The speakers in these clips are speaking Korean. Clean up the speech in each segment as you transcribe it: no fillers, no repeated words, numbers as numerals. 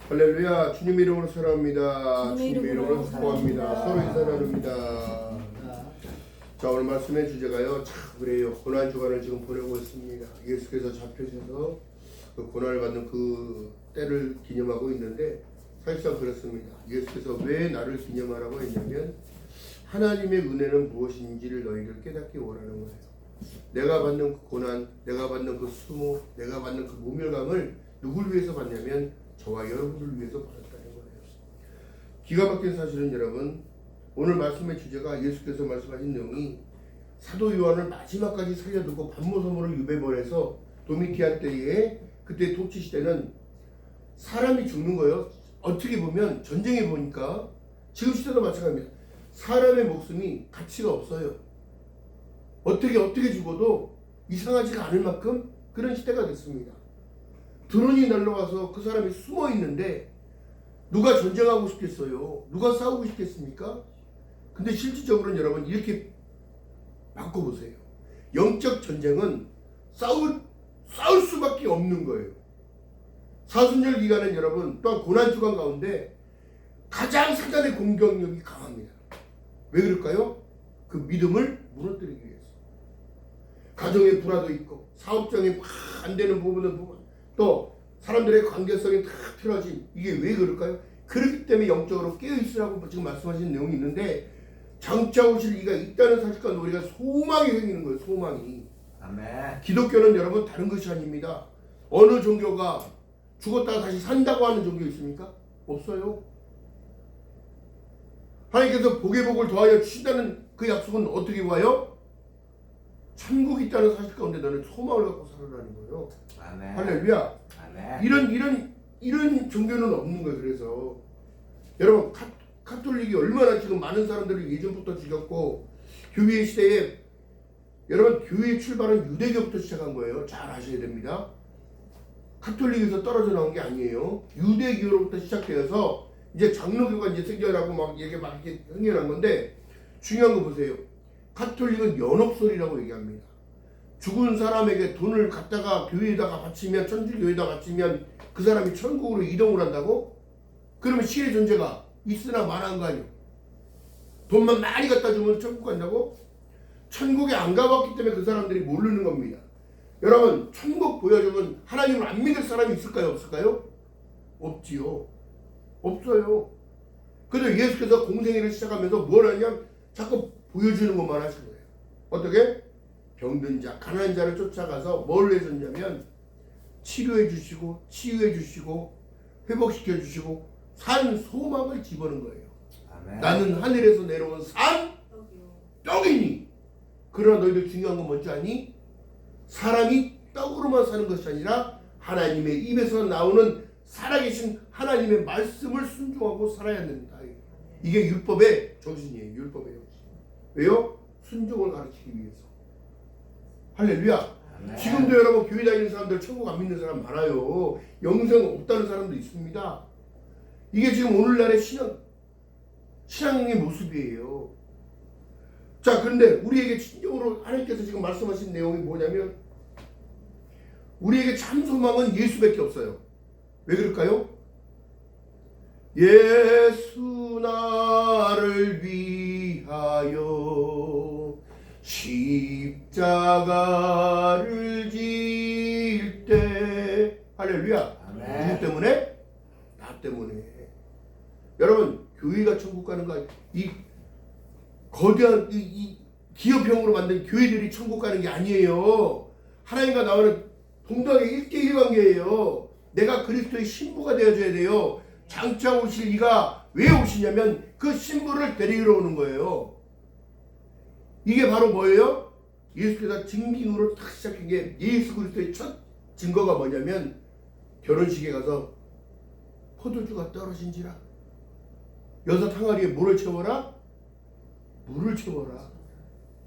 할렐루야. 주님 이름으로 사랑합니다. 주님 이름으로 축복합니다. 서로 인사 나눕니다. 자, 오늘 말씀의 주제가요, 참 그래요, 고난 주간을 지금 보내고 있습니다. 예수께서 잡혀셔서 그 고난을 받는 그 때를 기념하고 있는데, 사실상 그렇습니다. 예수께서 왜 나를 기념하라고 했냐면 하나님의 은혜는 무엇인지를 너희들 깨닫기 원하는 거예요. 내가 받는 그 고난, 내가 받는 그 수모, 내가 받는 그 모멸감을 누굴 위해서 받냐면 저와 여러분들 위해서 받았다는 거예요. 기가 막힌 사실은 여러분, 오늘 말씀의 주제가 예수께서 말씀하신 내용이 사도 요한을 마지막까지 살려두고 반모섬으로 유배 보내서 도미티안 때에, 그때 통치 시대는 사람이 죽는 거예요. 어떻게 보면 전쟁에 보니까 지금 시대도 마찬가지입니다. 사람의 목숨이 가치가 없어요. 어떻게 죽어도 이상하지가 않을 만큼 그런 시대가 됐습니다. 드론이 날라와서 그 사람이 숨어 있는데 누가 전쟁하고 싶겠어요? 누가 싸우고 싶겠습니까? 근데 실질적으로는 여러분 이렇게 바꿔보세요. 영적 전쟁은 싸울 수밖에 없는 거예요. 사순절 기간은 여러분 또한 고난주간 가운데 가장 사단의 공격력이 강합니다. 왜 그럴까요? 그 믿음을 무너뜨리기 위해서. 가정에 불화도 있고 사업장에 안 되는 부분, 또 사람들의 관계성이 다 틀어진, 이게 왜 그럴까요? 그렇기 때문에 영적으로 깨어있으라고 지금 말씀하신 내용이 있는데, 장차 오실 이가 있다는 사실과 우리가 소망이 생기는 거예요. 소망이. 아멘. 기독교는 여러분 다른 것이 아닙니다. 어느 종교가 죽었다가 다시 산다고 하는 종교 있습니까? 없어요. 하나님께서 복에 복을 더하여 주신다는 그 약속은 어떻게 와요? 천국이 있다는 사실 가운데 너는 소망을 갖고 살아라는 거예요. 아멘. 할렐루야. 아멘. 이런 종교는 없는 거예요. 그래서 여러분 카톨릭이 얼마나 지금 많은 사람들을 예전부터 죽였고, 교회 시대에 여러분 교회의 출발은 유대교부터 시작한 거예요. 잘 아셔야 됩니다. 카톨릭에서 떨어져 나온 게 아니에요. 유대교로부터 시작되어서 이제 장로교가 이제 생겨나고 막 이렇게 생겨난 건데, 중요한 거 보세요. 카톨릭은 연옥설이라고 얘기합니다. 죽은 사람에게 돈을 갖다가 교회에다가 바치면, 천주교에다 바치면 그 사람이 천국으로 이동을 한다고? 그러면 신의 존재가 있으나 마나한 거 아니에요. 돈만 많이 갖다 주면 천국 간다고? 천국에 안 가봤기 때문에 그 사람들이 모르는 겁니다. 여러분, 천국 보여주면 하나님을 안 믿을 사람이 있을까요? 없을까요? 없지요. 없어요. 그래서 예수께서 공생애를 시작하면서 뭘 하냐면 자꾸 보여주는 것만 하신 거예요. 어떻게? 병든 자, 가난한 자를 쫓아가서 뭘 해줬냐면 치료해 주시고, 치유해 주시고, 회복시켜 주시고, 산 소망을 집어넣은 거예요. 아멘. 나는 하늘에서 내려온 산 떡이니. 그러나 너희들 중요한 건 뭔지 아니? 사람이 떡으로만 사는 것이 아니라 하나님의 입에서 나오는 살아계신 하나님의 말씀을 순종하고 살아야 된다. 이게 율법의 정신이에요. 율법의 정신. 왜요? 순종을 가르치기 위해서. 할렐루야. 아멘. 지금도 여러분 교회 다니는 사람들 천국 안 믿는 사람 많아요. 영생 없다는 사람도 있습니다. 이게 지금 오늘날의 신앙의 모습이에요. 자, 그런데 우리에게 진정으로 하나님께서 지금 말씀하신 내용이 뭐냐면, 우리에게 참 소망은 예수밖에 없어요. 왜 그럴까요? 예수 나를 위하여 십자가를 질 때, 할렐루야. 아멘. 누구 때문에? 나 때문에. 여러분, 교회가 천국 가는 거, 이 거대한 이 기업형으로 만든 교회들이 천국 가는 게 아니에요. 하나님과 나와는 동등하게 1대1 관계예요. 내가 그리스도의 신부가 되어줘야 돼요. 장차 오실 이가 왜 오시냐면 그 신부를 데리러 오는 거예요. 이게 바로 뭐예요? 예수께서 징빙으로 딱 시작한 게, 예수 그리스도의 첫 증거가 뭐냐면 결혼식에 가서 포도주가 떨어진지라 여섯 항아리에 뭐를 채워라? 물을 채워라.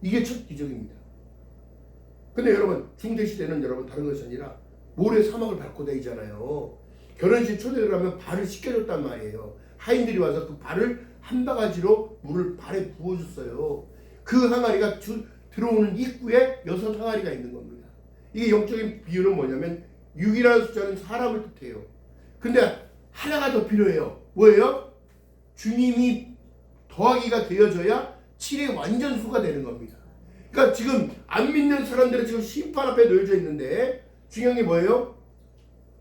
이게 첫 기적입니다. 근데 여러분, 중대시대는 여러분 다른 것이 아니라 모래 사막을 밟고 다니잖아요. 결혼식 초대를 하면 발을 씻겨줬단 말이에요. 하인들이 와서 그 발을 한 바가지로 물을 발에 부어줬어요. 그 항아리가 들어오는 입구에 6 항아리가 있는 겁니다. 이게 영적인 비유는 뭐냐면 6이라는 숫자는 사람을 뜻해요. 근데 하나가 더 필요해요. 뭐예요? 주님이 더하기가 되어져야 7의 완전수가 되는 겁니다. 그러니까 지금 안 믿는 사람들은 지금 심판 앞에 놓여져 있는데 중요한 게 뭐예요?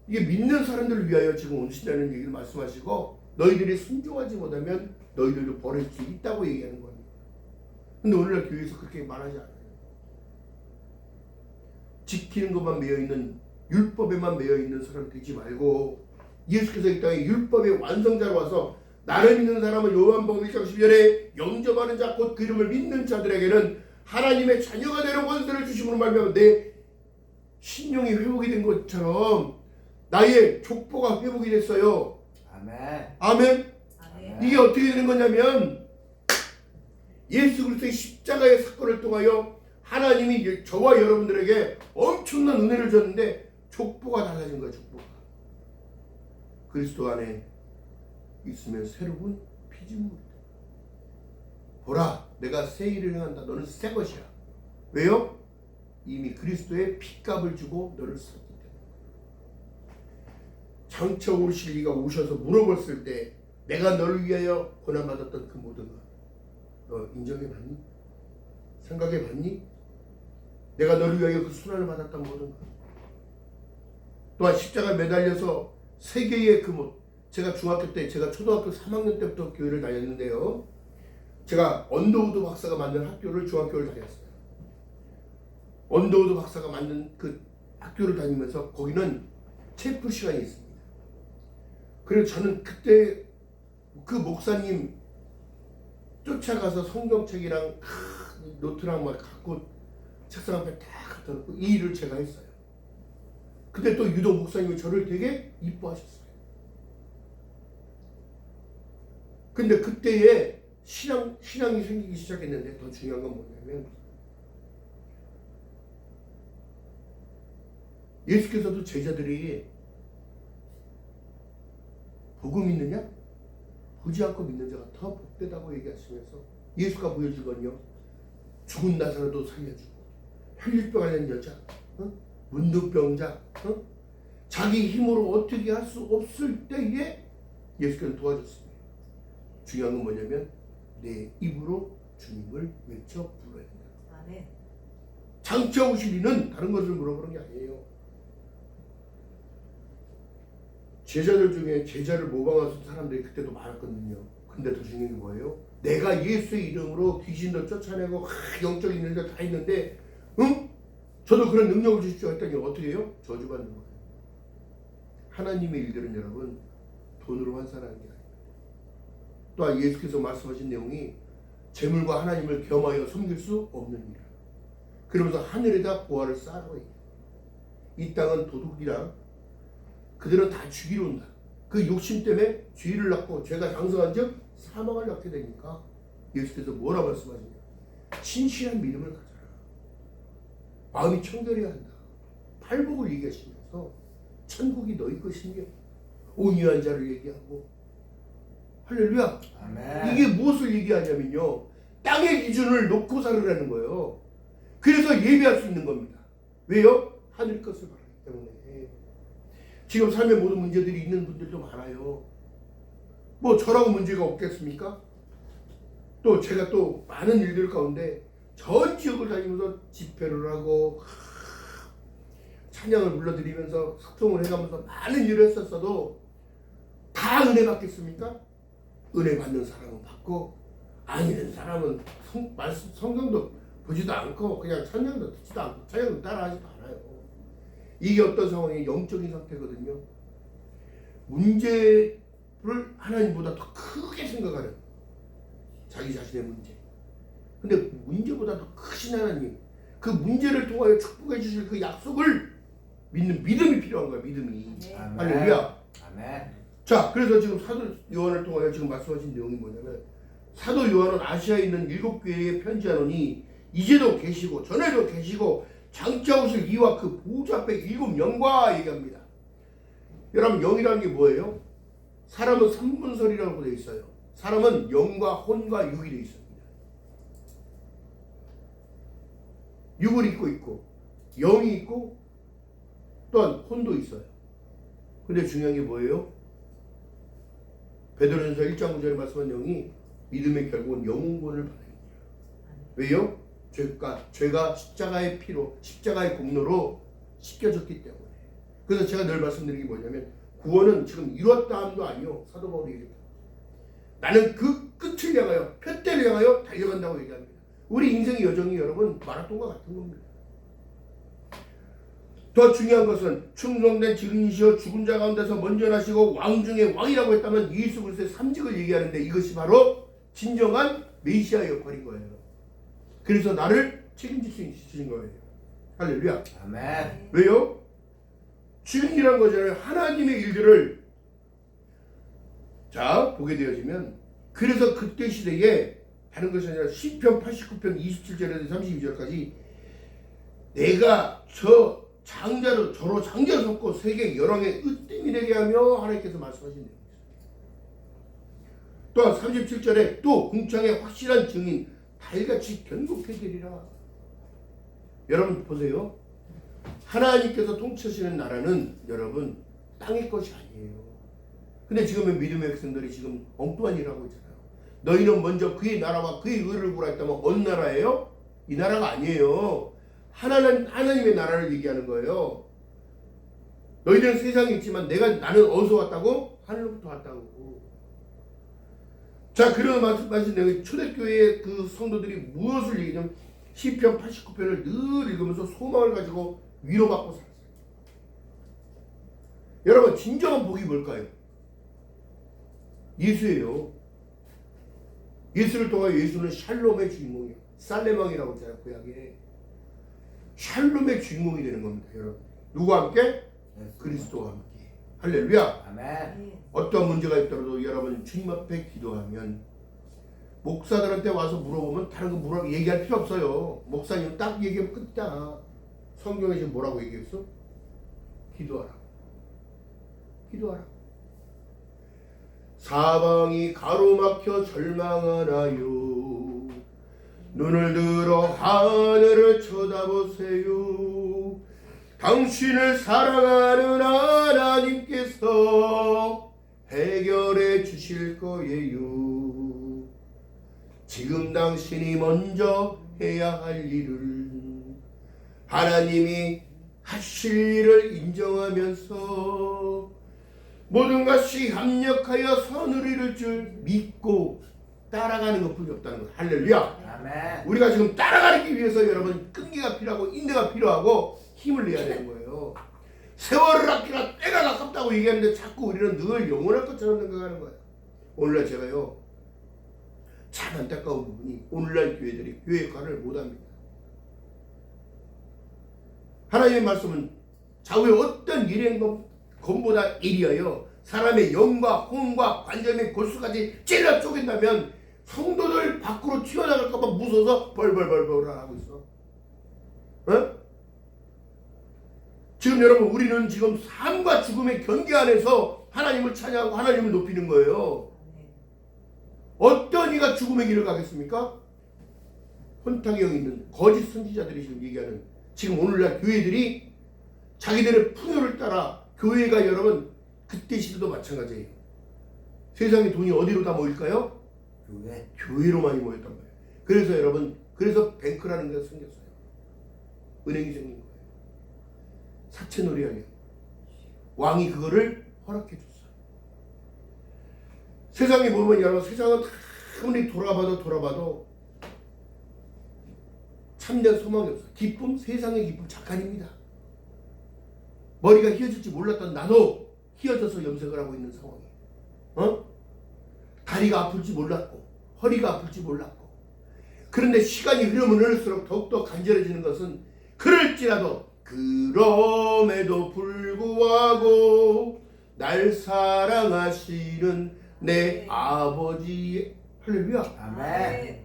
이게 믿는 사람들을 위하여 지금 오신다는 얘기를 말씀하시고 너희들이 순종하지 못하면 너희들도 벌을 수 있다고 얘기하는 겁니다. 근데 오늘날 교회에서 그렇게 말하지 않아요. 지키는 것만 매여있는 율법에만 매여있는 사람 되지 말고 예수께서 이 땅에 율법의 완성자로 와서 나를 믿는 사람은 요한복음 1장 10절에 영접하는 자 곧 그 이름을 믿는 자들에게는 하나님의 자녀가 되는 권세를 주심으로 말미암아 내 신용이 회복이 된 것처럼 나의 족보가 회복이 됐어요. 아멘. 아멘. 아멘. 이게 어떻게 되는 거냐면 예수 그리스도의 십자가의 사건을 통하여 하나님이 저와 여러분들에게 엄청난 은혜를 줬는데 족보가 달라진 거야. 족보가. 그리스도 안에 있으면 새로운 피조물이다. 보라, 내가 새 일을 행한다. 너는 새 것이야. 왜요? 이미 그리스도의 핏값을 주고 너를 샀기 때문에. 장차 오실 이가 오셔서 물어봤을 때 내가 너를 위하여 고난받았던 그 모든 것 너 인정해봤니? 생각해봤니? 내가 너를 위하여 그 순환을 받았던 모든 것 또한 십자가에 매달려서 세계의 그 제가 중학교 때 제가 초등학교 3학년 때부터 교회를 다녔는데요. 제가 언더우드 박사가 만든 학교를 중학교를 다녔어요. 언더우드 박사가 만든 그 학교를 다니면서 거기는 체프 시간이 있습니다. 그래서 저는 그때 그 목사님 쫓아가서 성경책이랑 노트랑 막 갖고 책상 앞에 딱 갖다 놓고 이 일을 제가 했어요. 근데 또 유독 목사님이 저를 되게 이뻐하셨어요. 근데 그때에 신앙이 생기기 시작했는데 더 중요한 건 뭐냐면 예수께서도 제자들이 보고 믿느냐? 보지 않고 믿는 자가 더 복되다고 얘기하시면서 예수가 보여준 건요. 죽은 나사로도 살려주고 혈류병 앓는 여자, 문둥병자, 자기 힘으로 어떻게 할 수 없을 때에 예수께서 도와줬습니다. 중요한 건 뭐냐면 내 입으로 주님을 외쳐 불러야 된다. 아멘. 장차 오실 이는 다른 것을 물어보는 게 아니에요. 제자들 중에 제자를 모방하는 사람들이 그때도 많았거든요. 근데 더 중요한 게 뭐예요? 내가 예수의 이름으로 귀신도 쫓아내고 영적인 일들 다 했는데 저도 그런 능력을 주십시오 했더니 어떻게 해요? 저주받는 거예요. 하나님의 일들은 여러분 돈으로 환산하는 게 아니에요. 또한 예수께서 말씀하신 내용이 재물과 하나님을 겸하여 섬길 수 없는 일. 그러면서 하늘에다 보화를 쌓으라고 얘기해요. 이 땅은 도둑이랑 그들은 다 죽이러 온다. 그 욕심 때문에 죄를 낳고 죄가 장성한 즉 사망을 낳게 되니까 예수께서 뭐라 말씀하시냐. 진실한 믿음을 가져라. 마음이 청결해야 한다. 팔복을 얘기하시면서 천국이 너희 것이며 온유한 자를 얘기하고 할렐루야. 아멘. 이게 무엇을 얘기하냐면요. 땅의 기준을 놓고 살으라는 거예요. 그래서 예배할 수 있는 겁니다. 왜요? 하늘 것을 바라기 때문에. 지금 삶의 모든 문제들이 있는 분들도 많아요. 뭐 저라고 문제가 없겠습니까? 또 제가 또 많은 일들 가운데 전 지역을 다니면서 집회를 하고 찬양을 불러드리면서 소통을 해가면서 많은 일을 했었어도 다 은혜 받겠습니까? 은혜 받는 사람은 받고 아니는 사람은 성경도 보지도 않고 그냥 찬양도 듣지도 않고 찬양도 따라하지도 않아요. 이게 어떤 상황이 영적인 상태거든요. 문제를 하나님보다 더 크게 생각하는 자기 자신의 문제. 근데 문제보다 더 크신 하나님, 그 문제를 통하여 축복해 주실 그 약속을 믿는 믿음이 필요한 거야. 믿음이. 아멘. 할렐루야. 아멘. 자, 그래서 지금 사도 요한을 통하여 지금 말씀하신 내용이 뭐냐면 사도 요한은 아시아에 있는 7교회에 편지하노니 이제도 계시고 전에도 계시고 장차 오실 이와 그 보좌 앞에 7영과 얘기합니다. 여러분 영이라는 게 뭐예요? 사람은 3분설이라고 되어 있어요. 사람은 영과 혼과 육이 되어 있습니다. 육을 입고 있고 영이 있고 또한 혼도 있어요. 근데 중요한 게 뭐예요? 베드로전서 1장 9절에 말씀한 내용이 믿음의 결국은 영혼권을 받아야 돼요. 왜요? 죄가 십자가의 피로, 십자가의 공로로 씻겨졌기 때문에. 그래서 제가 늘 말씀드리는 게 뭐냐면 구원은 지금 이뤘다 함도 아니요. 사도 바울이 얘기했다. 나는 그 끝을 향하여, 표대를 향하여 달려간다고 얘기합니다. 우리 인생의 여정이 여러분 마라톤과 같은 겁니다. 더 중요한 것은 충성된 증인이시여 죽은 자 가운데서 먼저 나시고 왕 중에 왕이라고 했다면 예수 그리스도의 삼직을 얘기하는데 이것이 바로 진정한 메시아 역할인 거예요. 그래서 나를 책임질 수 있으신 거예요. 할렐루야. 아멘. 왜요? 증인이란 거잖아요. 하나님의 일들을 자 보게 되어지면 그래서 그때 시대에 다른 것이 아니라 시편 89편 27절에서 32절까지 내가 저로 장자를 섰고 세계 열왕의 으뜸이 되게 하며 하나님께서 말씀하신 내용이 있습니다. 또한 37절에 또 궁창의 확실한 증인 달같이 견고케 되리라. 여러분 보세요. 하나님께서 통치하시는 나라는 여러분 땅의 것이 아니에요. 근데 지금의 믿음의 백성들이 지금 엉뚱한 일을 하고 있잖아요. 너희는 먼저 그의 나라와 그의 의를 구라 했다면 어느 나라예요? 이 나라가 아니에요. 하나님의 나라를 얘기하는 거예요. 너희들은 세상에 있지만 나는 어디서 왔다고? 하늘로부터 왔다고. 자, 그런 말씀 내용이 초대교회의 그 성도들이 무엇을 얘기하냐면 시편 89편을 늘 읽으면서 소망을 가지고 위로받고 살았어요. 여러분 진정한 복이 뭘까요? 예수예요. 예수를 통하여 예수는 샬롬의 주인공이에요. 살레망이라고 했잖아요. 구약에. 샬롬의 주인공이 되는 겁니다. 여러분. 누구와 함께? 그리스도와 함께. 할렐루야. 아멘. 어떤 문제가 있더라도 여러분 주님 앞에 기도하면 목사들한테 와서 물어보면 다른 거 얘기할 필요 없어요. 목사님 딱 얘기하면 끝이다. 성경에 지금 뭐라고 얘기했어? 기도하라. 기도하라. 사방이 가로막혀 절망하나요. 눈을 들어 하늘을 쳐다보세요. 당신을 사랑하는 하나님께서 해결해 주실 거예요. 지금 당신이 먼저 해야 할 일을 하나님이 하실 일을 인정하면서 모든 것이 합력하여 선을 이룰 줄 믿고 따라가는 것뿐이 없다는 것. 할렐루야. 아멘. 우리가 지금 따라가기 위해서 여러분 끈기가 필요하고 인내가 필요하고 힘을 내야 되는 거예요. 세월을 아끼라 때가 가깝다고 얘기하는데 자꾸 우리는 늘 영원할 것처럼 생각하는 거예요. 오늘날 제가요 참 안타까운 부분이 오늘날 교회들이 교회 역할을 못합니다. 하나님의 말씀은 좌우의 어떤 일의 것보다 일이하여 사람의 영과 혼과 관절 및 골수까지 찔러 쪼갠다면 성도들 밖으로 튀어나갈까봐 무서워서 벌벌벌벌 하고 있어. 어? 지금 여러분 우리는 지금 삶과 죽음의 경계 안에서 하나님을 찬양하고 하나님을 높이는 거예요. 어떤 이가 죽음의 길을 가겠습니까? 혼탕에 있는 거짓 선지자들이 지금 얘기하는 지금 오늘날 교회들이 자기들의 풍요를 따라 교회가 여러분 그때 시대도 마찬가지예요. 세상의 돈이 어디로 다 모일까요? 교회로 많이 모였단 말이에요. 그래서 여러분 그래서 뱅크라는 게 생겼어요. 은행이 생긴 거예요. 사채놀이하게 왕이 그거를 허락해 줬어요. 세상에 보면 여러분 세상은 아무리 돌아봐도 참된 소망이 없어요. 기쁨, 세상의 기쁨 잠깐입니다. 머리가 휘어질지 몰랐던 나도 휘어져서 염색을 하고 있는 상황이에요. 다리가 아플지 몰랐고 허리가 아플지 몰랐고 그런데 시간이 흐르면 흐를수록 더욱더 간절해지는 것은 그럴지라도 그럼에도 불구하고 날 사랑하시는 내 아버지. 할렐루야. 아멘.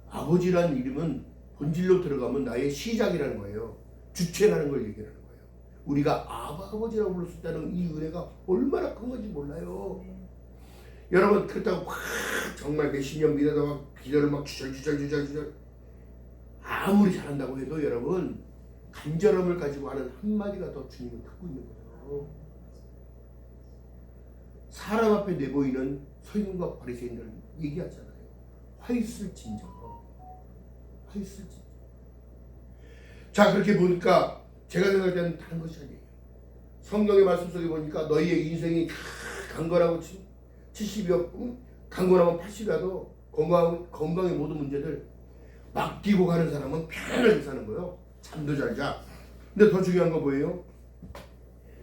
아버지라는 이름은 본질로 들어가면 나의 시작이라는 거예요. 주체라는 걸 얘기하는 거예요. 우리가 아버지라고 부를 수 있다는 이 은혜가 얼마나 큰 건지 몰라요. 여러분 그렇다고 정말 몇십 년 믿다가 기도를 막 주절 아무리 잘한다고 해도 여러분 간절함을 가지고 하는 한마디가 더 주님을 듣고 있는 거예요. 사람 앞에 내보이는 서기관과 바리새인들을 얘기하잖아요. 화 있을진저. 화 있을진저. 자, 그렇게 보니까 제가 생각할 때는 다른 것이 아니에요. 성경의 말씀 속에 보니까 너희의 인생이 강건하고 70이었고 강건하면 80이라도 건강의 모든 문제들 맡기고 가는 사람은 편안하게 사는 거예요. 잠도 잘 자. 근데 더 중요한 거 뭐예요?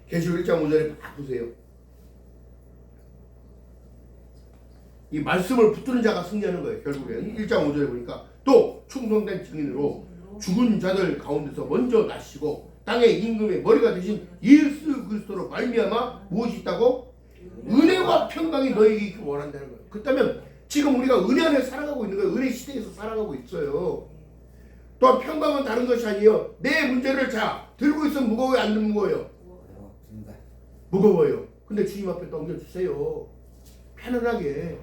계시록 1장 5절에 딱 보세요. 이 말씀을 붙드는 자가 승리하는 거예요. 결국엔 1장 5절에 보니까 또 충성된 증인으로 죽은 자들 가운데서 먼저 나시고 땅의 임금의 머리가 되신 예수 그리스도로 말미암아 무엇이 있다고? 은혜와 평강이 너에게 있기 원한다는 거예요. 그렇다면 지금 우리가 은혜 안에 살아가고 있는 거예요. 은혜 시대에서 살아가고 있어요. 또한 평강은 다른 것이 아니에요. 내 문제를 들고 있으면 무거워요? 안 무거워요? 무거워요. 근데 주님 앞에 넘겨주세요. 편안하게.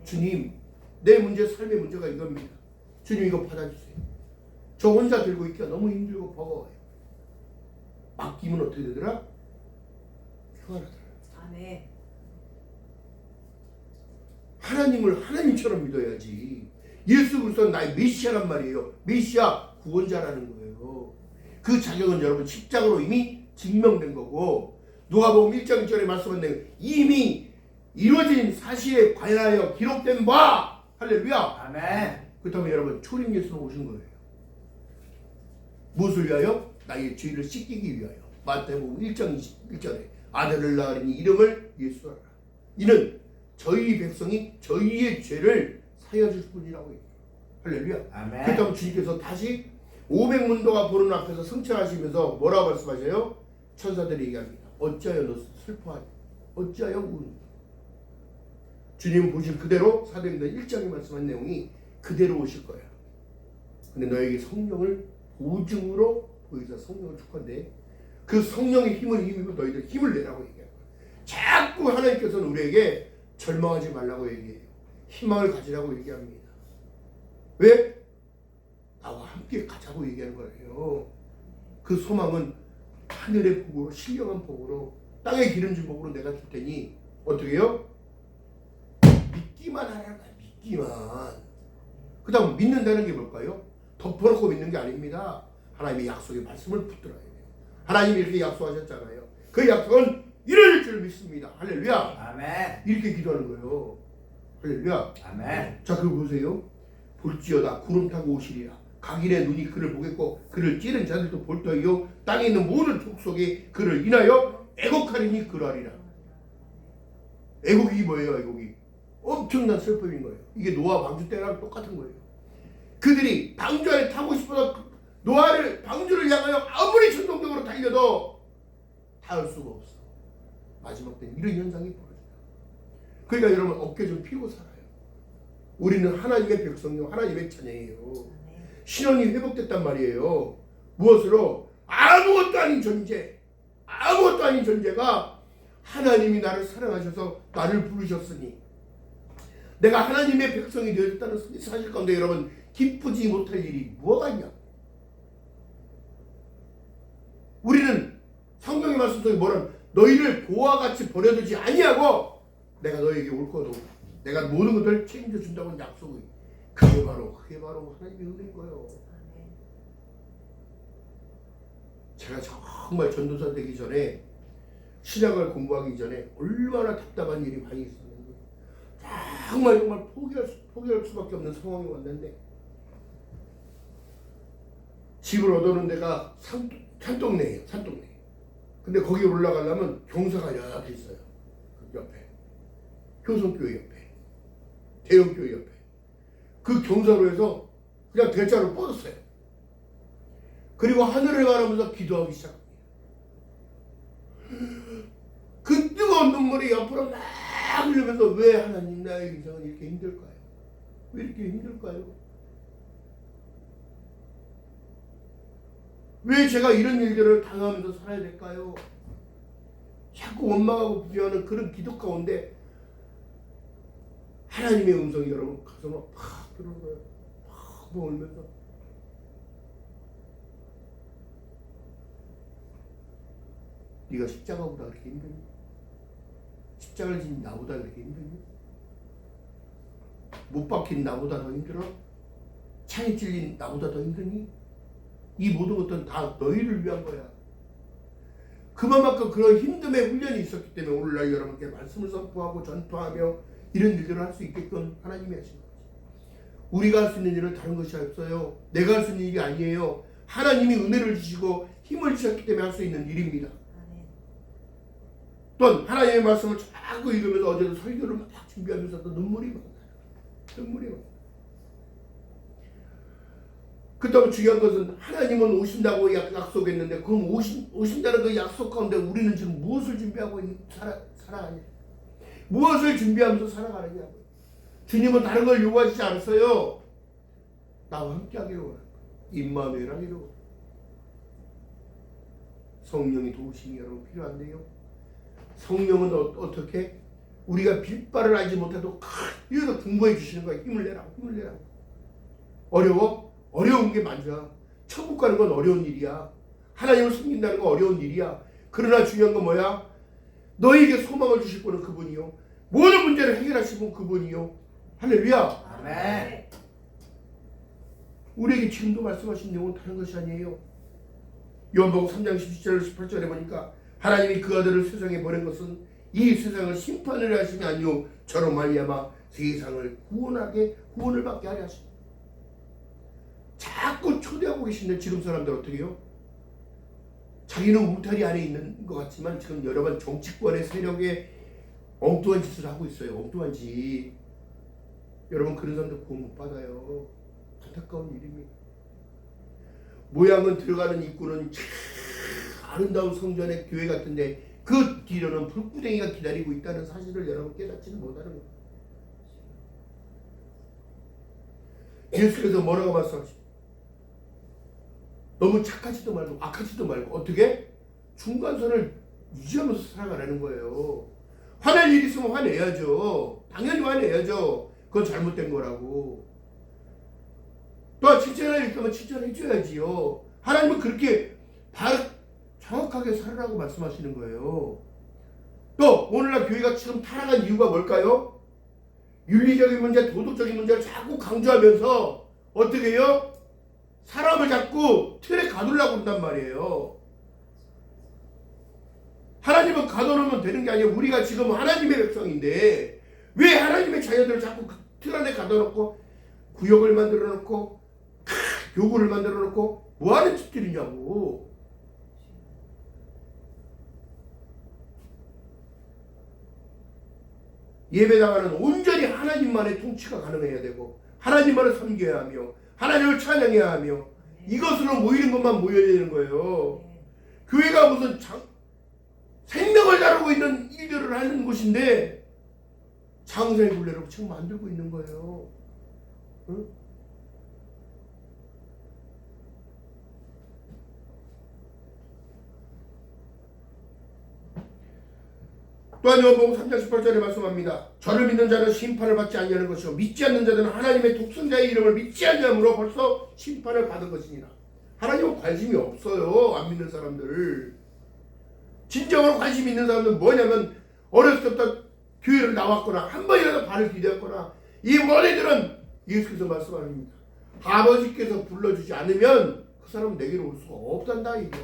주님, 내 문제, 삶의 문제가 이겁니다. 주님 이거 받아주세요. 저 혼자 들고 있기가 너무 힘들고 버거워요. 맡기면 어떻게 되더라? 평안하더라. 아멘. 하나님을 하나님처럼 믿어야지. 예수 그리스도는 나의 메시아란 말이에요. 메시아 구원자라는 거예요. 그 자격은 여러분 십자가로 이미 증명된 거고, 누가복음 1장 1절에 말씀한 대로 이미 이루어진 사실에 관하여 기록된 바. 할렐루야. 아멘. 그렇다면 여러분 초림 예수로 오신 거예요. 무엇을 위하여? 나의 죄를 씻기기 위하여. 마태복음 1장 21절에 아들을 낳으니 이름을 예수하라. 이는 저희 백성이 저희의 죄를 사여 줄 뿐이라고 해요. 할렐루야. 아멘. 그렇다면 주님께서 다시 500문도가 보는 앞에서 승천하시면서 뭐라고 말씀하셔요? 천사들이 얘기합니다. 어찌하여 너 슬퍼하니? 어찌하여 우니? 주님은 보신 그대로 사도행전 1장에 말씀한 내용이 그대로 오실 거야. 근데 너에게 성령을 보증으로 보이사 성령을 축한데 그 성령의 힘을 힘입어 너희들 힘을 내라고 얘기해요. 자꾸 하나님께서는 우리에게 절망하지 말라고 얘기해요. 희망을 가지라고 얘기합니다. 왜? 나와 함께 가자고 얘기하는 거예요. 그 소망은 하늘의 복으로, 신령한 복으로, 땅의 기름진 복으로 내가 줄 테니 어떻게 해요? 믿기만 하라는 거야. 믿기만. 그 다음 믿는다는 게 뭘까요? 덮어놓고 믿는 게 아닙니다. 하나님의 약속의 말씀을 붙들어야 돼요. 하나님이 이렇게 약속하셨잖아요. 그 약속은 이루어질 줄 믿습니다. 할렐루야. 아멘. 이렇게 기도하는 거예요. 할렐루야. 아멘. 자, 그거 보세요. 볼지어다 구름 타고 오시리라. 각인의 눈이 그를 보겠고 그를 찌른 자들도 볼 터이요 땅에 있는 모든 족속이 그를 인하여 애곡하리니 그러하리라. 애곡이 뭐예요? 애곡이 엄청난 슬픔인 거예요. 이게 노아 방주 때랑 똑같은 거예요. 그들이 방주 안에 타고 싶어서 노아를 방주를 향하여 아무리 전동적으로 달려도 닿을 수가 없어. 마지막 때는 이런 현상이 벌어져요. 그러니까 여러분 어깨 좀 펴고 살아요. 우리는 하나님의 백성이요 하나님의 자녀예요. 신원이 회복됐단 말이에요. 무엇으로? 아무것도 아닌 존재, 아무것도 아닌 존재가 하나님이 나를 사랑하셔서 나를 부르셨으니 내가 하나님의 백성이 되었다는 사실 가운데 여러분 기쁘지 못할 일이 뭐가 있냐? 우리는 성경의 말씀 속에 뭐라면 너희를 고와 같이 버려두지 아니하고 내가 너에게 올 거도 내가 모든 것을 책임져 준다고 약속을. 그게 바로 하나님의 은혜인 거예요. 제가 정말 전도사 되기 전에 신약을 공부하기 전에 얼마나 답답한 일이 많이 있었는데 정말 포기할 수밖에 없는 상황이 왔는데 집을 얻어놓은 데가 산동네예요. 산동네. 근데 거기 올라가려면 경사가 이렇게 있어요. 그 옆에 효성교회 옆에 대형교회 옆에 그 경사로 해서 그냥 대자로 뻗었어요. 그리고 하늘을 바라보면서 기도하기 시작합니다. 그 뜨거운 눈물이 옆으로 막 흘리면서 왜 하나님 나의 인생은 이렇게 힘들까요? 왜 이렇게 힘들까요? 왜 제가 이런 일들을 당하면서 살아야 될까요? 자꾸 원망하고 비교하는 그런 기도 가운데 하나님의 음성이 여러분 가슴에 팍 들어오는 거예요. 팍 울면서 네가 십자가보다 그렇게 힘드니? 십자가를 진 나보다 그렇게 힘드니? 못 박힌 나보다 더 힘들어? 창에 찔린 나보다 더 힘드니? 이 모든 것들은 다 너희를 위한 거야. 그만큼 그런 힘듦의 훈련이 있었기 때문에 오늘날 여러분께 말씀을 선포하고 전파하며 이런 일들을 할 수 있게끔 하나님이 하신 거지. 우리가 할 수 있는 일은 다른 것이 없어요. 내가 할 수 있는 일이 아니에요. 하나님이 은혜를 주시고 힘을 주셨기 때문에 할 수 있는 일입니다. 또한 하나님의 말씀을 자꾸 읽으면서 어제도 설교를 막 준비하면서도 눈물이 막 나요. 그렇다면 중요한 것은 하나님은 오신다고 약속했는데 그럼 오신다는 그 약속 가운데 우리는 지금 무엇을 준비하고 살아가냐? 무엇을 준비하면서 살아가느냐고. 주님은 다른 걸 요구하시지 않았어요. 나와 함께 하기를 원합니다. 임마누엘 하기를 원합니다. 성령이 도우심이 여러분 필요한데요. 성령은 어떻게? 우리가 빌바를 알지 못해도 이래서 분부해 주시는 거야. 힘을 내라. 어려워? 어려운 게 맞아. 천국 가는 건 어려운 일이야. 하나님을 섬긴다는 건 어려운 일이야. 그러나 중요한 건 뭐야? 너에게 소망을 주실 분은 그분이요. 모든 문제를 해결하실 분 그분이요. 할렐루야. 아멘. 우리에게 지금도 말씀하신 내용은 다른 것이 아니에요. 요한복음 3장 17절 18절에 보니까 하나님이 그 아들을 세상에 보낸 것은 이 세상을 심판을 하심이 아니요 저로 말미암아 세상을 구원을 받게 하려 하십니다. 자꾸 초대하고 계신데 지금 사람들 어떻게 해요? 자기는 울타리 안에 있는 것 같지만 지금 여러 번 정치권의 세력에 엉뚱한 짓을 하고 있어요. 엉뚱한 짓. 여러분 그런 사람들 구원 못 받아요. 안타까운 일입니다. 모양은 들어가는 입구는 참 아름다운 성전의 교회 같은데 그 뒤로는 불구덩이가 기다리고 있다는 사실을 여러분 깨닫지는 못하는 거예요. 예수께서 뭐라고 말씀하십니까? 너무 착하지도 말고 악하지도 말고 어떻게? 중간선을 유지하면서 살아가라는 거예요. 화낼 일 있으면 화내야죠. 당연히 화내야죠. 그건 잘못된 거라고. 또 칭찬할 일 있으면 칭찬해줘야지요. 하나님은 그렇게 정확하게 살으라고 말씀하시는 거예요. 또 오늘날 교회가 지금 타락한 이유가 뭘까요? 윤리적인 문제, 도덕적인 문제를 자꾸 강조하면서 어떻게 해요? 사람을 자꾸 틀에 가두려고 한단 말이에요. 하나님은 가둬놓으면 되는 게 아니에요. 우리가 지금 하나님의 백성인데 왜 하나님의 자녀들을 자꾸 그 틀 안에 가둬놓고 구역을 만들어 놓고 교구를 만들어 놓고 뭐하는 짓들이냐고. 예배당하는 온전히 하나님만의 통치가 가능해야 되고 하나님만을 섬겨야 하며 하나님을 찬양해야 하며 이것으로 모이는 것만 모여야 되는 거예요. 교회가 무슨 생명을 다루고 있는 일들을 하는 곳인데 장사의 굴레로 지금 만들고 있는 거예요. 응? 또한 요한복음 3장 18절에 말씀합니다. 저를 믿는 자는 심판을 받지 아니하는 것이요 믿지 않는 자들은 하나님의 독생자의 이름을 믿지 아니함으로 벌써 심판을 받은 것이니라. 하나님은 관심이 없어요. 안 믿는 사람들. 진정으로 관심 있는 사람들은 뭐냐면 어렸을 때부터 교회를 나왔거나 한 번이라도 발을 디뎠거나 이 머리들은 예수께서 말씀하십니다. 아버지께서 불러주지 않으면 그 사람은 내게로 올 수가 없단다 이게.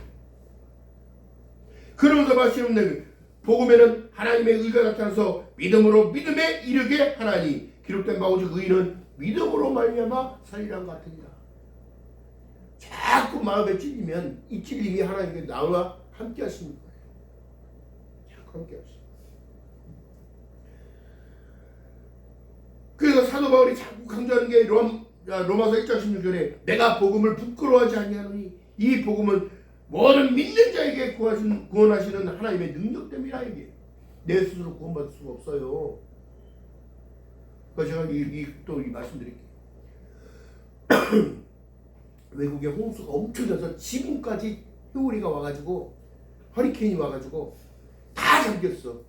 그러면서 말씀하시는 복음에는 하나님의 의가 나타나서 믿음으로 믿음에 이르게 하나니 기록된 바 오직 의인은 믿음으로 말미암아 살리란 같으니라. 자꾸 마음에 찔리면 이 찔림이 하나님께 나와 함께 하시는 거예요. 자꾸 함께 하시는. 그래서 사도 바울이 자꾸 강조하는 게 로마서 1장 16절에 내가 복음을 부끄러워하지 아니하노니 이 복음은 모든 믿는 자에게 구원하시는 하나님의 능력 때문이라. 이게 내 스스로 구원받을 수가 없어요. 그래서 제가 또 말씀드릴게요. 외국에 홍수가 엄청 나서 지붕까지 효우리가 와가지고 허리케인이 와가지고 다 잠겼어.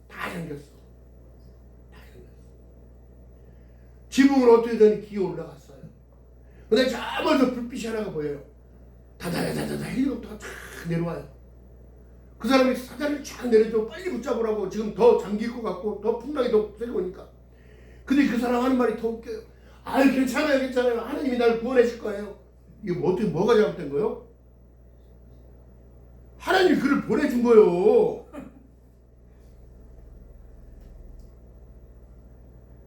지붕을 어떻게든 기어 올라갔어요. 근데 저 멀리서 불빛이 하나가 보여요. 다다다다다 헬리콥터가 쫙 내려와요. 그 사람이 사자를 쫙 내려줘 빨리 붙잡으라고 지금 더 잠길 것 같고 더 풍랑이 더 세게 오니까. 근데 그 사람 하는 말이 더 웃겨요. 아유 괜찮아요 괜찮아요. 하나님이 나를 구원하실 거예요. 이게 어떻게 뭐가 잘못된 거예요? 하나님이 그를 보내준 거예요.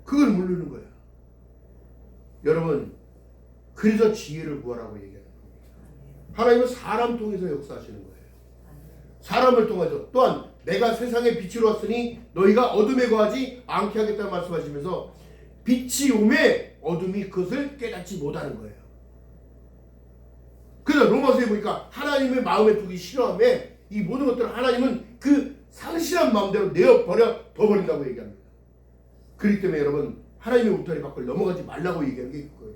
그걸 모르는 거예요. 여러분 그래서 지혜를 구하라고 얘기하는 겁니다. 하나님은 사람 통해서 역사하시는 거예요. 사람을 통해서 또한 내가 세상의 빛으로 왔으니 너희가 어둠에 거하지 않게 하겠다는 말씀하시면서 빛이 오매 어둠이 그것을 깨닫지 못하는 거예요. 그래서 로마서에 보니까 하나님의 마음에 두기 싫어함에 이 모든 것들을 하나님은 그 상실한 마음대로 내어버려 둬버린다고 얘기합니다. 그렇기 때문에 여러분 하나님의 울타리 밖을 넘어가지 말라고 얘기하는 게 그거예요.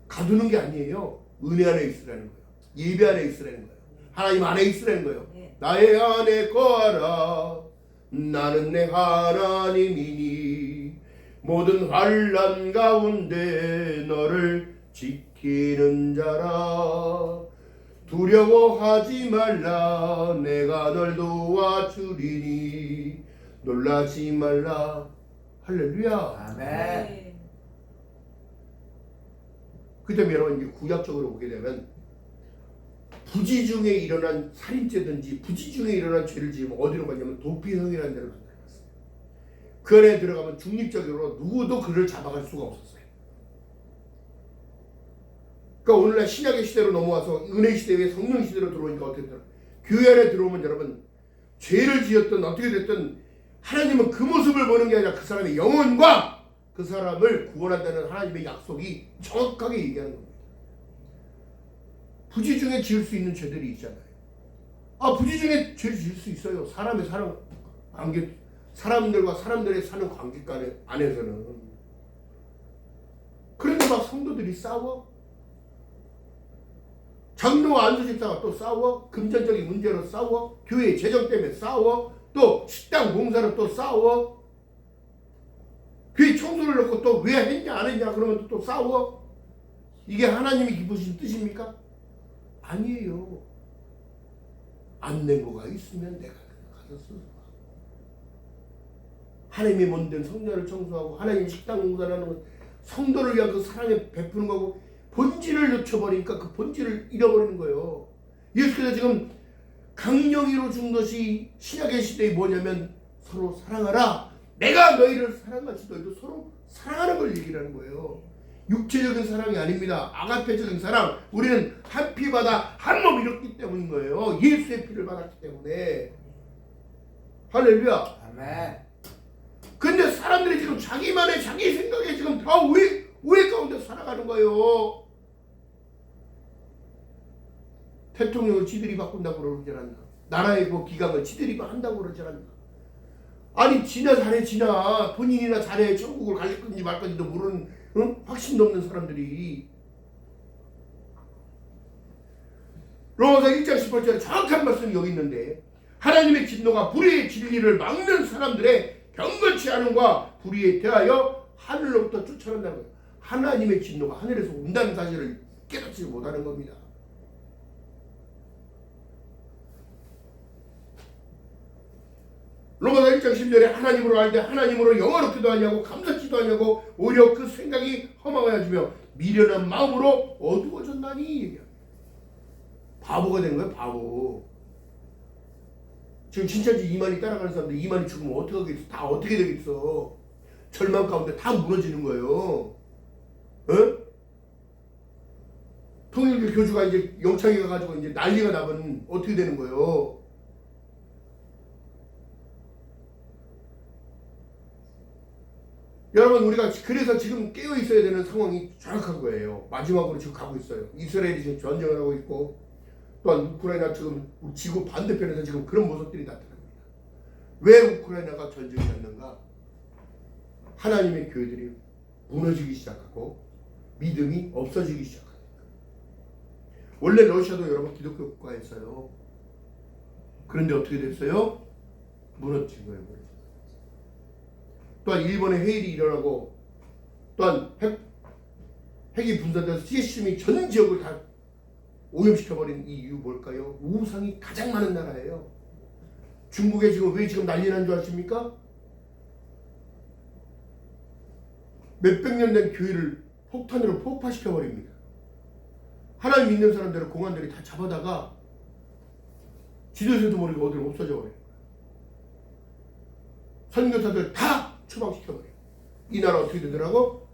가두는 게 아니에요. 은혜 안에 있으라는 거예요. 예배 안에 있으라는 거예요. 하나님 안에 있으라는 거예요. 나의 안에 거하라. 나는 내 하나님이니 모든 환난 가운데 너를 지키는 자라. 두려워하지 말라. 내가 널 도와주리니 놀라지 말라. 할렐루야. 아멘. 그 때문에 여러분 이제 구약적으로 보게 되면 부지 중에 일어난 살인죄든지 부지 중에 일어난 죄를 지으면 어디로 가냐면 도피성이라는 데를 만들어놨어요. 그 안에 들어가면 중립적으로 누구도 그를 잡아갈 수가 없었어요. 그러니까 오늘날 신약의 시대로 넘어와서 은혜 시대에 성령 시대로 들어오니까 어떻게 되나? 교회 안에 들어오면 여러분 죄를 지었든 어떻게 됐든 하나님은 그 모습을 보는 게 아니라 그 사람의 영혼과 그 사람을 구원한다는 하나님의 약속이 정확하게 얘기하는 겁니다. 부지 중에 지을 수 있는 죄들이 있잖아요. 부지 중에 죄를 지을 수 있어요. 사람의 사람 관계, 사람들과 사람들의 사는 관계 안에서는. 그런데 막 성도들이 싸워. 장로와 안수집사가 또 싸워. 금전적인 문제로 싸워. 교회 재정 때문에 싸워. 또 식당 봉사로 또 싸워. 교회 청소를 놓고 또 왜 했냐 안 했냐 그러면 또 싸워. 이게 하나님이 기쁘신 뜻입니까? 아니에요. 안 낸 거가 있으면 내가 가서 쓰. 하나님의 몸된 성전을 청소하고 하나님 식당 봉사를 하는 건 성도를 위한 그 사랑에 베푸는 거고 본질을 놓쳐버리니까 그 본질을 잃어버리는 거예요. 예수께서 지금 강령이로 준 것이 신약의 시대에 뭐냐면 서로 사랑하라. 내가 너희를 사랑같이 너희도 서로 사랑하는 걸 얘기를 하는 거예요. 육체적인 사랑이 아닙니다. 아가페적인 사랑. 우리는 한 피 받아 한 몸 이뤘기 때문인 거예요. 예수의 피를 받았기 때문에. 할렐루야. 아멘. 근데 사람들이 지금 자기만의 자기 생각에 지금 다 우회 가운데 살아가는 거예요. 대통령을 지들이 바꾼다고 그러지 않나. 나라의 그 기강을 지들이 한다고 그러지 않나. 아니 지나 잘해 지나 본인이나 잘해 천국을 갈 건지 말 건지도 모르는 확신도 없는 사람들이. 로마서 1장 18절에 정확한 말씀이 여기 있는데 하나님의 진노가 불의의 진리를 막는 사람들의 경건치 않음과 불의에 대하여 하늘로부터 쫓아낸다는 거예요. 하나님의 진노가 하늘에서 온다는 사실을 깨닫지 못하는 겁니다. 로마서 1장 10절에 하나님으로 알되 하나님으로 영화롭기도 하냐고 감사치도 하냐고 오히려 그 생각이 허망하여지며 미련한 마음으로 어두워졌나니 얘기합니다. 바보가 되는 거예요. 바보. 지금 진짜지 이만희 따라가는 사람들 이만희 죽으면 어떻게 하겠어? 다 어떻게 되겠어? 절망 가운데 다 무너지는 거예요. 통일교 교주가 이제 영창에 가가지고 이제 난리가 나면 어떻게 되는 거예요? 여러분 우리가 그래서 지금 깨어 있어야 되는 상황이 정확한 거예요. 마지막으로 지금 가고 있어요. 이스라엘이 지금 전쟁을 하고 있고 또한 우크라이나 지금 지구 반대편에서 지금 그런 모습들이 나타납니다. 왜 우크라이나가 전쟁이 났는가? 하나님의 교회들이 무너지기 시작하고 믿음이 없어지기 시작합니다. 원래 러시아도 여러분 기독교 국가였어요. 그런데 어떻게 됐어요? 무너진 거예요. 또한 일본에 해일이 일어나고 또한 핵이 분산돼서 CSM이 전 지역을 다 오염시켜버린 이유 뭘까요? 우상이 가장 많은 나라예요. 중국에 지금 왜 지금 난리 난 줄 아십니까? 몇백 년 된 교회를 폭탄으로 폭파시켜버립니다. 하나님 믿는 사람들을 공안들이 다 잡아다가 지도에서도 모르게 어디로 없어져 버려요. 선교사들 다 추방시켜버려요. 이 나라 어떻게 되더라고?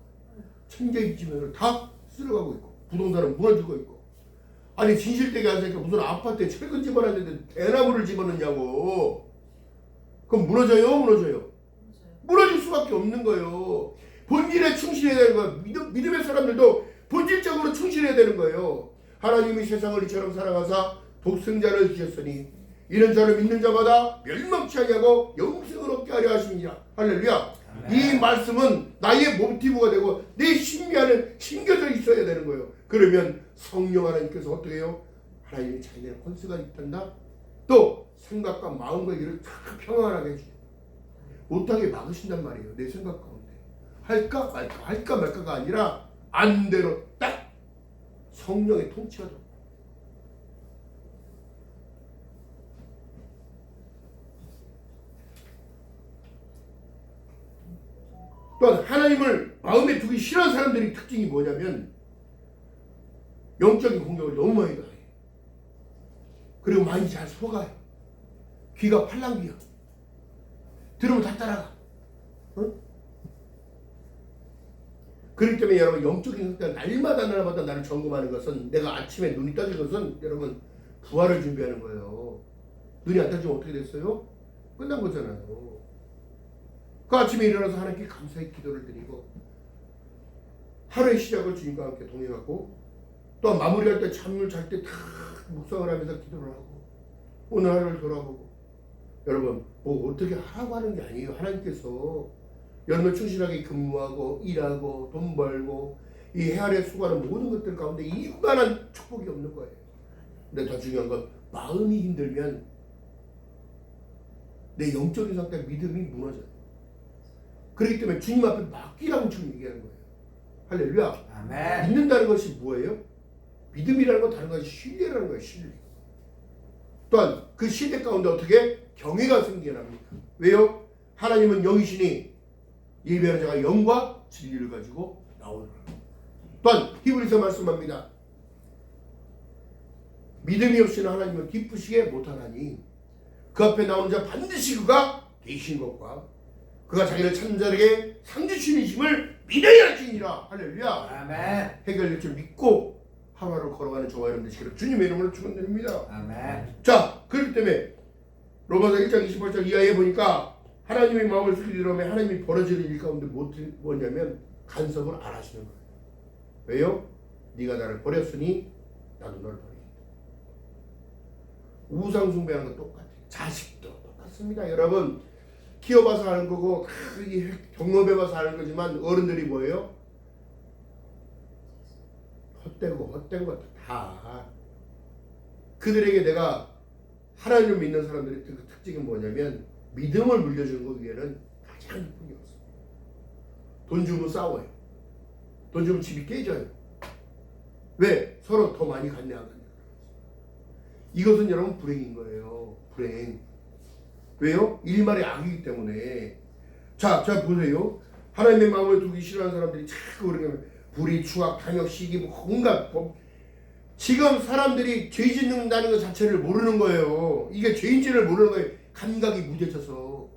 천재지변을 다 쓸어가고 있고 부동산은 무너지고 있고. 아니 진실되게 하니까 무슨 아파트에 철근 집어놨는데 대나무를 집어넣냐고. 그럼 무너져요? 무너져요? 무너질 수밖에 없는 거예요. 본질에 충실해야 되는 거예요. 믿음의 사람들도 본질적으로 충실해야 되는 거예요. 하나님이 세상을 이처럼 사랑하사 독생자를 주셨으니 이런 자를 믿는 자마다 멸망치 아니하고 영생을 얻게 하려 하십니다. 할렐루야. 이 말씀은 나의 모티브가 되고 내 심리 안에 심겨져 있어야 되는 거예요. 그러면 성령 하나님께서 어떻게 해요? 하나님이 자기네 권세가 있단다. 또 생각과 마음과 일을 다 평안하게 해줘요. 못하게 막으신단 말이에요. 내 생각 가운데 할까 말까 할까 말까가 아니라 안대로 딱 성령의 통치가 돼. 또한 하나님을 마음에 두기 싫어하는 사람들의 특징이 뭐냐면 영적인 공격을 너무 많이 가해요. 그리고 많이 잘 속아요. 귀가 팔랑귀야. 들으면 다 따라가. 어? 그렇기 때문에 여러분 영적인 상태가 날마다 나를 점검하는 것은 내가 아침에 눈이 떠진 것은 여러분 부활을 준비하는 거예요. 눈이 안 떠지면 어떻게 됐어요? 끝난 거잖아요. 그 아침에 일어나서 하나님께 감사의 기도를 드리고 하루의 시작을 주님과 함께 동행하고 또 마무리할 때 잠을 잘 때 다 묵상을 하면서 기도를 하고 오늘 하루를 돌아보고 여러분 뭐 어떻게 하라고 하는 게 아니에요. 하나님께서 여러분 충실하게 근무하고 일하고 돈 벌고 이 헤아려 수고하는 모든 것들 가운데 이만한 축복이 없는 거예요. 근데 더 중요한 건 마음이 힘들면 내 영적인 상태 믿음이 무너져요. 그렇기 때문에 주님 앞에 맡기라고 지금 얘기하는 거예요. 할렐루야. 아멘. 믿는다는 것이 뭐예요? 믿음이라는 건 다른 것이 신뢰라는 거예요. 신뢰. 또한 그 신뢰 가운데 어떻게 경외가 생겨납니다. 왜요? 하나님은 영이시니 예배하는 자가 영과 진리를 가지고 나오느라. 또한 히브리서 말씀합니다. 믿음이 없이는 하나님을 기쁘시게 못하나니 그 앞에 나오는 자 반드시 그가 계신 것과 그가 자기를 찾는 자에게 상 주시니심을 믿어야 할지니라. 할렐루야. 아멘. 해결될 줄 믿고 하루하루 걸어가는 저와 여러분 되시기를 주님의 이름으로 축원드립니다. 아멘. 자, 그렇기 때문에 로마서 1장 28절 이하에 보니까 하나님의 마음을 숙이려면 하나님이 벌어지는 일 가운데 뭐냐면 간섭을 안 하시는 거예요. 왜요? 네가 나를 버렸으니 나도 너를 버리겠다. 우상 숭배하는 건 똑같아요. 자식도 똑같습니다. 여러분 키워봐서 하는 거고 경험해봐서 하는 거지만 어른들이 뭐예요? 헛된 것도 다 그들에게 내가 하나님을 믿는 사람들의 그 특징이 뭐냐면 믿음을 물려주는 것 위에는 가장 이쁜 게 없어요. 돈 주면 싸워요. 돈 주면 집이 깨져요. 왜? 서로 더 많이 갖네 안 갖네. 이것은 여러분 불행인 거예요. 불행. 왜요? 일말의 악이기 때문에. 자 보세요. 하나님의 마음을 두기 싫어하는 사람들이 자꾸 그러면 불의, 추악, 탐욕, 시기, 온갖 지금 사람들이 죄 짓는다는 것 자체를 모르는 거예요. 이게 죄인지를 모르는 거예요. 감각이 무뎌져서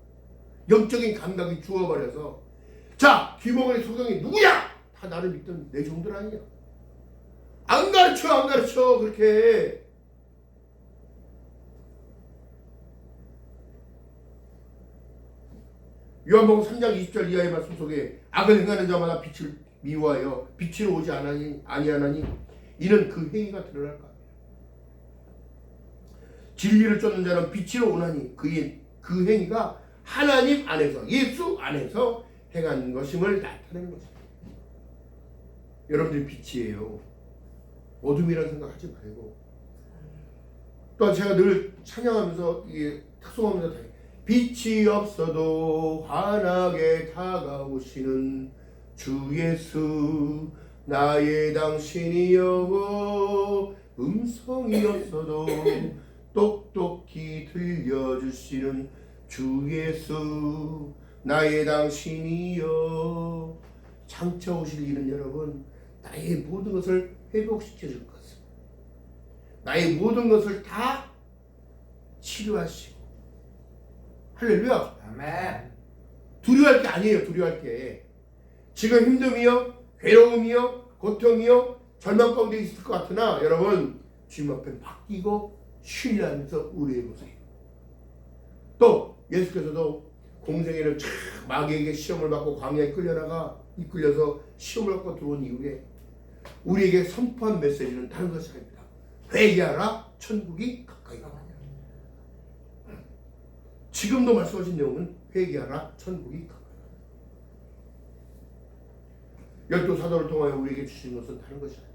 영적인 감각이 죽어버려서. 자, 귀머거리 소경이 누구야? 다 나를 믿던 내 종들 아니야. 안 가르쳐 그렇게. 요한복음 3장 20절 이하의 말씀 속에 악을 행하는 자마다 빛을 미워하여 빛으로 오지 아니하나니 이는 그 행위가 드러날 것이다. 진리를 쫓는 자는 빛으로 오나니 그 행위가 하나님 안에서 예수 안에서 행한 것임을 나타내는 것입니다. 여러분들이 빛이에요. 어둠이라는 생각하지 말고. 또한 제가 늘 찬양하면서 이게 탁송하면서 다 빛이 없어도 환하게 다가오시는 주 예수 나의 당신이여 음성이 없어도 똑똑히 들려주시는 주 예수 나의 당신이여. 장차 오실 이는 여러분 나의 모든 것을 회복시켜 줄 것을, 나의 모든 것을 다 치료하시고. 할렐루야. 아멘. 두려워할 게 아니에요. 두려워할 게. 지금 힘듦이요, 괴로움이요, 고통이요, 절망 가운데 있을 것 같으나 여러분 주님 앞에 맡기고 신뢰하면서 의뢰해 보세요. 또 예수께서도 공생애를 쫙 마귀에게 시험을 받고 광야에 끌려나가 이끌려서 시험을 받고 들어온 이후에 우리에게 선포한 메시지는 다른 것이 아닙니다. 회개하라, 천국이 가까이 있다. 지금도 말씀하신 내용은 회개하라, 천국이 가까이 있다. 12사도를 통하여 우리에게 주신 것은 다른 것이 아닙니다.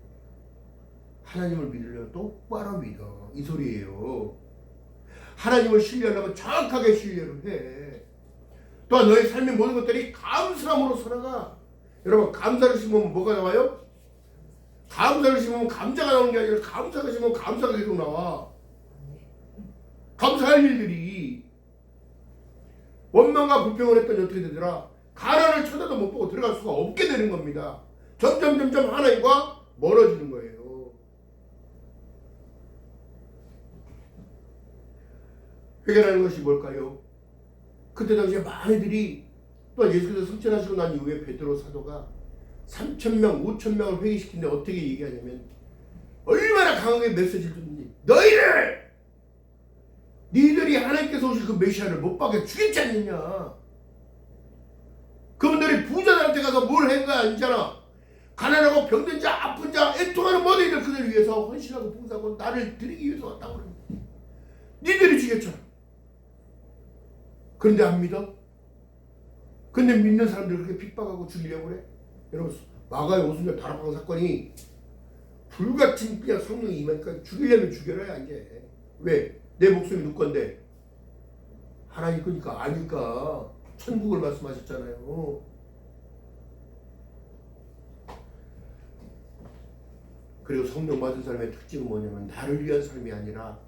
하나님을 믿으려면 똑바로 믿어, 이 소리예요. 하나님을 신뢰하려면 정확하게 신뢰를 해. 또한 너의 삶의 모든 것들이 감사함으로 살아가. 여러분, 감사를 심으면 뭐가 나와요? 감사를 심으면 감자가 나오는 게 아니라 감사를 심으면 감사가 계속 나와. 감사할 일들이. 원망과 불평을 했더니 어떻게 되더라? 가난을 쳐다도 못 보고 들어갈 수가 없게 되는 겁니다. 점점 하나님과 멀어지는 거예요. 회개라는 것이 뭘까요? 그때 당시에 많이들이, 또 예수께서 승천하시고 난 이후에 베드로 사도가 3,000명, 5,000명을 회개시키는데 어떻게 얘기하냐면 얼마나 강하게 메시지를 듣는지, 니들이 하나님께서 오실 그 메시아를 못 박아 죽였지 않느냐. 그분들이 부자들한테 가서 뭘 한 거야 아니잖아. 가난하고 병든 자, 아픈 자, 애통하는 모든 이들 그들 위해서 헌신하고 봉사하고 나를 드리기 위해서 왔다고 그러는 거야. 니들이 죽였잖아. 그런데 안 믿어? 근데 믿는 사람들 그렇게 핍박하고 죽이려고 그래? 여러분, 마가의 오순절 다락방 사건이 불같은 그냥 성령이 임하니까 죽이려면 죽여라 이제. 왜? 내 목숨이 누구 건데? 하나님 거니까 아니까. 천국을 말씀하셨잖아요. 그리고 성령 받은 사람의 특징은 뭐냐면 나를 위한 삶이 아니라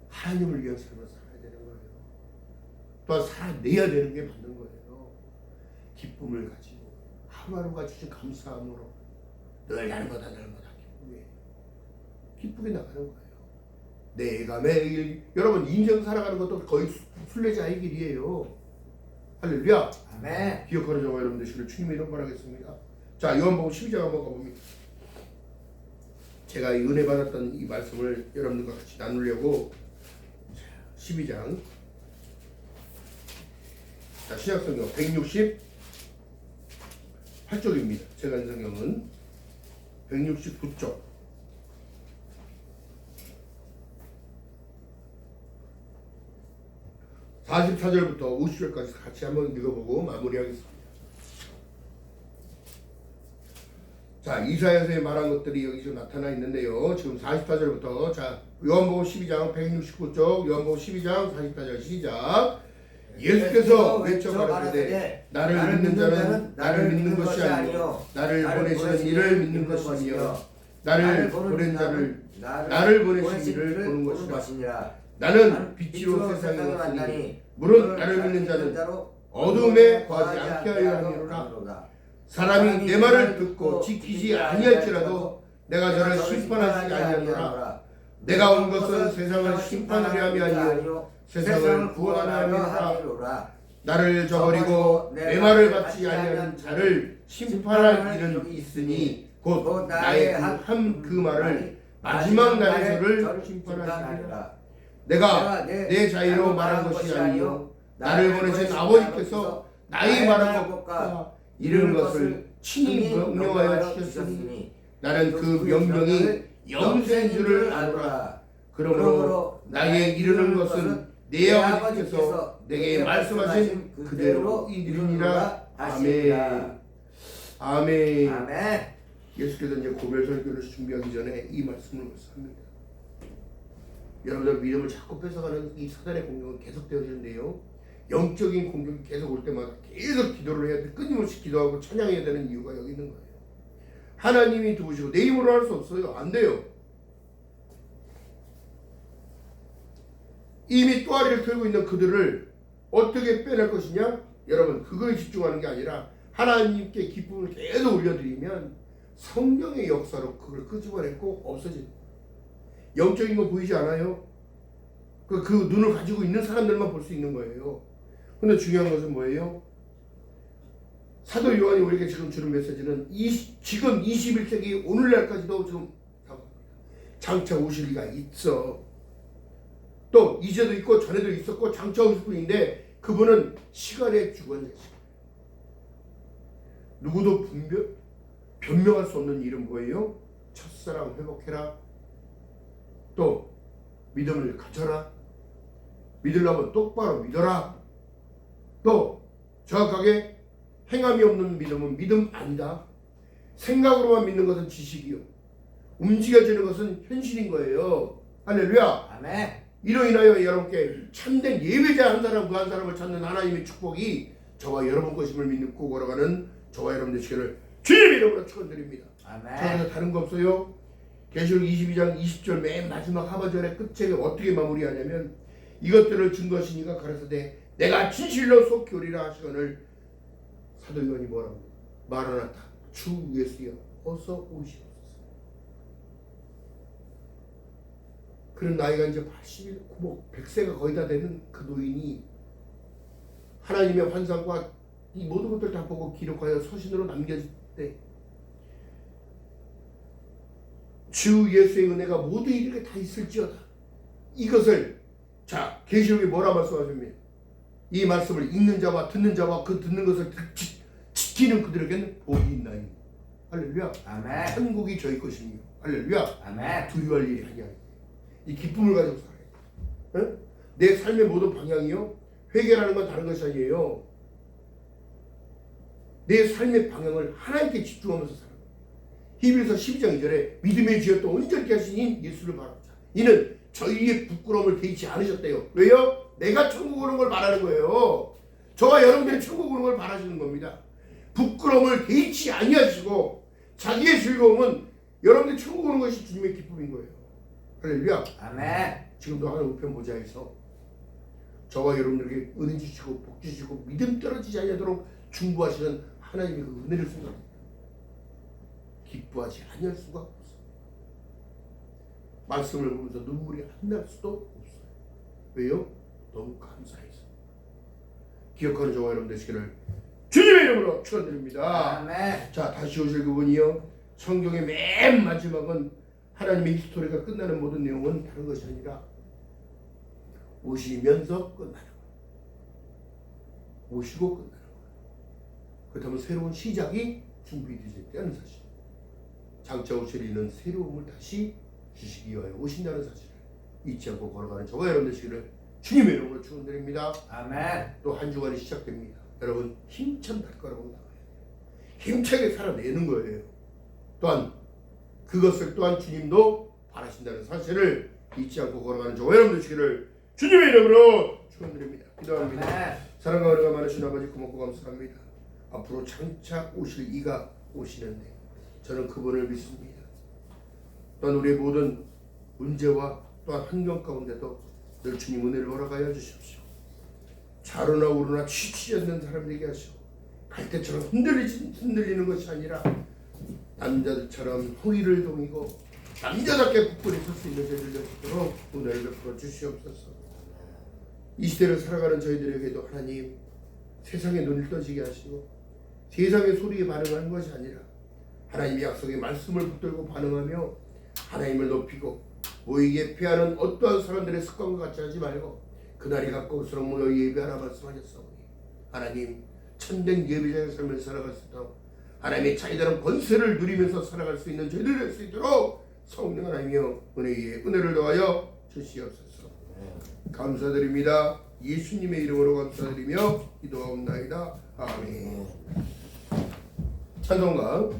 하나님을 위한 삶을 살아야 되는 거예요. 또한 살아내야 되는 게 맞는 거예요. 기쁨을 가지고 하루하루가 주신 감사함으로 늘 날마다 기쁘게 나가는 거예요. 내가 매일, 여러분 인생 살아가는 것도 거의 순례자의 길이에요. 할렐루야. 아멘. 기억하는 저와 여러분 되시기를 주님의 이름 바라겠습니다. 자, 요한복음 12장 한번 가봅니다. 제가 이 은혜 받았던 이 말씀을 여러분들과 같이 나누려고 12장, 자, 신약성경 168쪽입니다. 제가 한 성경은 169쪽. 44절부터 50절까지 같이 한번 읽어보고 마무리하겠습니다. 자, 이사야서에 말한 것들이 여기서 나타나 있는데요. 지금 44절부터, 자, 요한복음 12장 169쪽, 요한복음 12장 44절 시작. 예수께서 외쳐 가라사대 나를 믿는 자는 나를 믿는 것이 아니요 나를 보내시는 이를 믿는 것이며 나를 보낸 자를 나를 보내신 이를 보는 것이라. 나는 빛으로 세상에 왔으니 물은 나를 믿는 자는 어둠에 거하지 않게 하려 함이로라. 사람이 내 말을 듣고 지키지 아니할지라도 내가 저를 심판하지 아니하노라. 내가 온 것은 세상을 심판하려 함이 아니요 세상을 구원하려 함이로라. 나를 저버리고 내 말을 받지 아니하는 자를 심판할 일은 있으니 곧 나의 한 그 말을 마지막 날에서를 심판하시리라. 내가 내 자유로 말한 것이 아니요 나를 보내신 아버지께서 나의 말한 것과 이르는 것을 친히 명령하여 주셨으니 나는 그 명령이 영생인 줄을 아노라. 그러므로 나에게 이르는 것은 내 아버지께서 내게 말씀하신 그대로 이르니라. 아멘. 아멘. 아멘. 예수께서 이제 고별 설교를 준비하기 전에 이 말씀을 말씀합니다. 여러분들 믿음을 자꾸 뺏어가는 이 사단의 공격은 계속되어지는데요. 영적인 공격이 계속 올 때마다 계속 기도를 해야 돼. 끊임없이 기도하고 찬양해야 되는 이유가 여기 있는 거예요. 하나님이 도우시고 내 힘으로 할 수 없어요. 안 돼요. 이미 또아리를 털고 있는 그들을 어떻게 빼낼 것이냐? 여러분 그거에 집중하는 게 아니라 하나님께 기쁨을 계속 올려드리면 성령의 역사로 그걸 끄집어내고 없어집니다. 영적인 거 보이지 않아요? 그 눈을 가지고 있는 사람들만 볼 수 있는 거예요. 근데 중요한 것은 뭐예요? 사도 요한이 우리에게 지금 주는 메시지는 지금 21세기 오늘날까지도 지금 장차 오실 리가 있어. 또 이제도 있고 전에도 있었고 장차 오실 분인데 그분은 시간의 주관자시고 누구도 변명할 수 없는 이름 뭐예요? 첫사랑 회복해라. 또 믿음을 가져라. 믿으려면 똑바로 믿어라. 또 정확하게 행함이 없는 믿음은 믿음 아니다. 생각으로만 믿는 것은 지식이요 움직여지는 것은 현실인 거예요. 할렐루야. 아멘. 이로 인하여 여러분께 참된 예배자 한 사람 그 한 사람을 찾는 하나님의 축복이 저와 여러분 것임을 믿고 걸어가는 저와 여러분 되시기를 주님의 이름으로 축원드립니다. 저는 다른 거 없어요. 계시록 22장 20절 맨 마지막 하반절의 끝에 어떻게 마무리하냐면 이것들을 준 것이니가 가라사대 내가 진실로 속히 오리라 하시거늘 사도 요한이 뭐라고 마라나타 주 예수여 어서 오시옵소서. 그런 나이가 이제 80일, 100세가 거의 다 되는 그 노인이 하나님의 환상과 이 모든 것들 다 보고 기록하여 서신으로 남겨질 때 주 예수의 은혜가 모두 이렇게 다 있을지어다. 이것을 자 계시록이 뭐라 말씀하십니까? 이 말씀을 읽는 자와 듣는 자와 그 듣는 것을 지키는 그들에게는 복이 있나니. 할렐루야. 아멘. 천국이 저희 것이며. 할렐루야. 아멘. 두려워할 일이 아니야. 이 기쁨을 가지고 살아야 돼. 응? 내 삶의 모든 방향이요. 회개라는 건 다른 것이 아니에요. 내 삶의 방향을 하나님께 집중하면서 살아야 돼. 히브리서 12장 2절에 믿음의 지었도 온전케 하시니 예수를 바랍니다. 이는 저희의 부끄러움을 개의치 않으셨대요. 왜요? 내가 천국 오는 걸 말하는 거예요. 저와 여러분들이 천국 오는 걸 바라시는 겁니다. 부끄러움을 개의치 아니하시고 자기의 즐거움은 여러분들이 천국 오는 것이 주님의 기쁨인 거예요. 할렐루야. 아멘. 지금도 하나님 우편 보좌에서 저와 여러분들에게 은혜 주시고 복 주시고 믿음 떨어지지 않도록 중보하시는 하나님의 그 은혜를 생각합니다. 기뻐하지 아니할 수가 없어요. 말씀을 보면서 눈물이 안 날 수도 없어요. 왜요? 너무 감사해서. 기억하는 저와 여러분 되시기를 주님의 이름으로 축원드립니다. 아멘. 자, 다시 오실 그분이요. 성경의 맨 마지막은 하나님의 스토리가 끝나는 모든 내용은 다른 것이 아니라 오시면서 끝나는 거예요. 오시고 끝나는 거예요. 그렇다면 새로운 시작이 준비되실 때는 사실 장차 오실 이는 새로움을 다시 주시기 위하여 오신다는 사실을 잊지 않고 걸어가는 저와 여러분 되시기를 주님의 이름으로 축원드립니다. 아멘. 또 한 주간이 시작됩니다. 여러분 힘찬 달가락으로 나가야 돼요. 힘차게 살아내는 거예요. 또한 그것을 또한 주님도 바라신다는 사실을 잊지 않고 걸어가는 저와 여러분 되시기를 주님의 이름으로 축원드립니다. 기도합니다. 아멘. 사랑과 은혜가 많으신 아버지 고맙고 감사합니다. 앞으로 장차 오실 이가 오시는데 저는 그분을 믿습니다. 또한 우리의 모든 문제와 또한 환경 가운데도 늘 주님 은혜를 허락하여 주십시오. 좌로나 우로나 치지 않는 사람에게 하시고 갈대처럼 흔들리는 것이 아니라 남자들처럼 호의를 동이고 남자답게 굳건히 설 수 있는 저희들 되도록 은혜를 베풀어 주시옵소서. 이 시대를 살아가는 저희들에게도 하나님 세상의 눈을 떠지게 하시고 세상의 소리에 반응하는 것이 아니라 하나님의 약속의 말씀을 붙들고 반응하며 하나님을 높이고 모이게 피하는 어떠한 사람들의 습관과 같이 하지 말고 그날이 가까울수록 모여 예배하라 말씀하셨사오니 하나님 참된 예배자의 삶을 살아갈 수 있도록 하나님의 차이다른 권세를 누리면서 살아갈 수 있는 저희들 될 수 있도록 성령 하나님이여 은혜 위에 은혜를 더하여 주시옵소서. 감사드립니다. 예수님의 이름으로 감사드리며 기도하옵나이다. 아멘. 찬송가